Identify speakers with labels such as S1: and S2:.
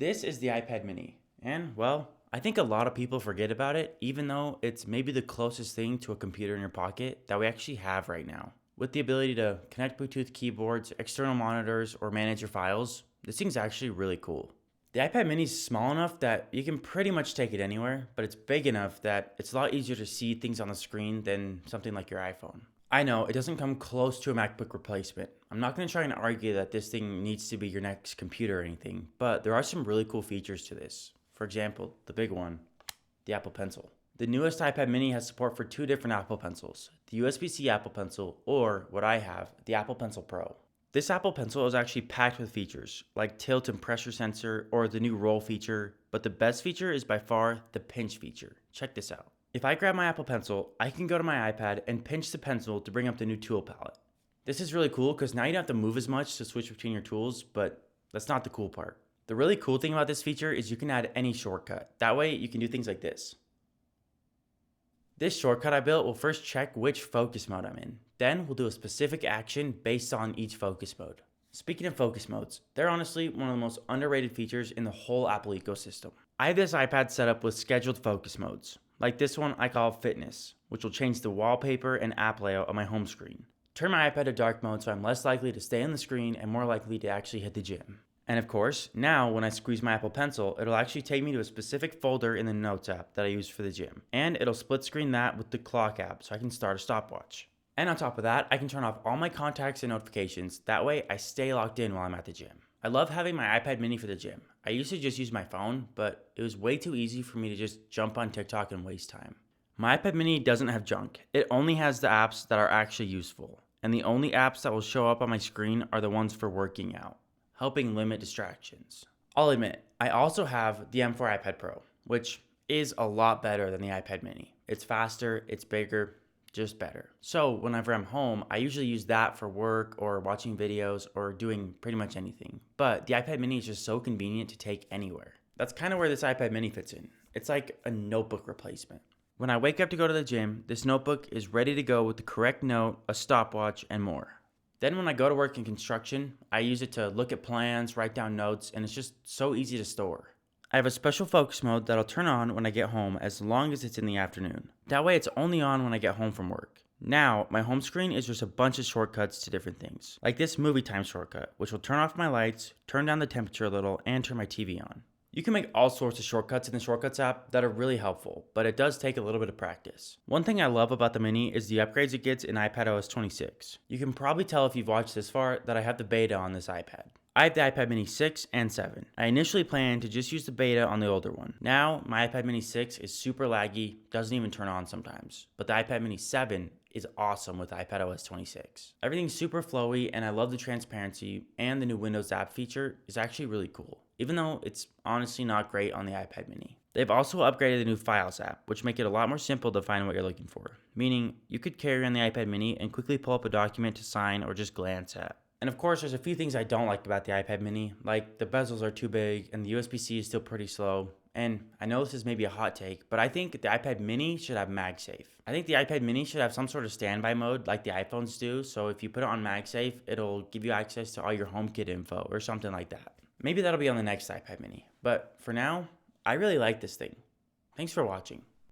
S1: This is the iPad mini, and well, I think a lot of people forget about it, even though it's maybe the closest thing to a computer in your pocket that we actually have right now. With the ability to connect Bluetooth keyboards, external monitors, or manage your files, this thing's actually really cool. The iPad mini is small enough that you can pretty much take it anywhere, but it's big enough that it's a lot easier to see things on the screen than something like your iPhone. I know it doesn't come close to a MacBook replacement. I'm not going to try and argue that this thing needs to be your next computer or anything, but there are some really cool features to this. For example, the big one, the Apple Pencil. The newest iPad mini has support for two different Apple Pencils, the USB-C Apple Pencil or what I have, the Apple Pencil Pro. This Apple Pencil is actually packed with features like tilt and pressure sensor or the new roll feature, but the best feature is by far the pinch feature. Check this out. If I grab my Apple Pencil, I can go to my iPad and pinch the pencil to bring up the new tool palette. This is really cool because now you don't have to move as much to switch between your tools, but that's not the cool part. The really cool thing about this feature is you can add any shortcut. That way you can do things like this. This shortcut I built will first check which focus mode I'm in. Then we'll do a specific action based on each focus mode. Speaking of focus modes, they're honestly one of the most underrated features in the whole Apple ecosystem. I have this iPad set up with scheduled focus modes. Like this one I call Fitness, which will change the wallpaper and app layout on my home screen. Turn my iPad to dark mode so I'm less likely to stay on the screen and more likely to actually hit the gym. And of course, now when I squeeze my Apple Pencil, it'll actually take me to a specific folder in the Notes app that I use for the gym. And it'll split screen that with the Clock app so I can start a stopwatch. And on top of that, I can turn off all my contacts and notifications. That way I stay locked in while I'm at the gym. I love having my iPad mini for the gym. I used to just use my phone, but it was way too easy for me to just jump on TikTok and waste time. My iPad mini doesn't have junk. It only has the apps that are actually useful. And the only apps that will show up on my screen are the ones for working out, helping limit distractions. I'll admit, I also have the M4 iPad Pro, which is a lot better than the iPad mini. It's faster, it's bigger, just better. So whenever I'm home, I usually use that for work or watching videos or doing pretty much anything. But the iPad mini is just so convenient to take anywhere. That's kind of where this iPad mini fits in. It's like a notebook replacement. When I wake up to go to the gym, this notebook is ready to go with the correct note, a stopwatch, and more. Then when I go to work in construction, I use it to look at plans, write down notes, and it's just so easy to store. I have a special focus mode that'll turn on when I get home as long as it's in the afternoon. That way it's only on when I get home from work. Now, my home screen is just a bunch of shortcuts to different things, like this movie time shortcut, which will turn off my lights, turn down the temperature a little, and turn my TV on. You can make all sorts of shortcuts in the Shortcuts app that are really helpful, but it does take a little bit of practice. One thing I love about the Mini is the upgrades it gets in iPadOS 26. You can probably tell if you've watched this far that I have the beta on this iPad. I have the iPad mini 6 and 7. I initially planned to just use the beta on the older one. Now, my iPad mini 6 is super laggy, doesn't even turn on sometimes. But the iPad mini 7 is awesome with iPadOS 26. Everything's super flowy and I love the transparency, and the new Windows app feature is actually really cool, even though it's honestly not great on the iPad mini. They've also upgraded the new Files app, which make it a lot more simple to find what you're looking for, meaning you could carry on the iPad mini and quickly pull up a document to sign or just glance at. And of course, there's a few things I don't like about the iPad mini, like the bezels are too big and the USB-C is still pretty slow. And I know this is maybe a hot take, but I think the iPad mini should have MagSafe. I think the iPad mini should have some sort of standby mode like the iPhones do, so if you put it on MagSafe, it'll give you access to all your HomeKit info or something like that. Maybe that'll be on the next iPad mini, but for now, I really like this thing. Thanks for watching.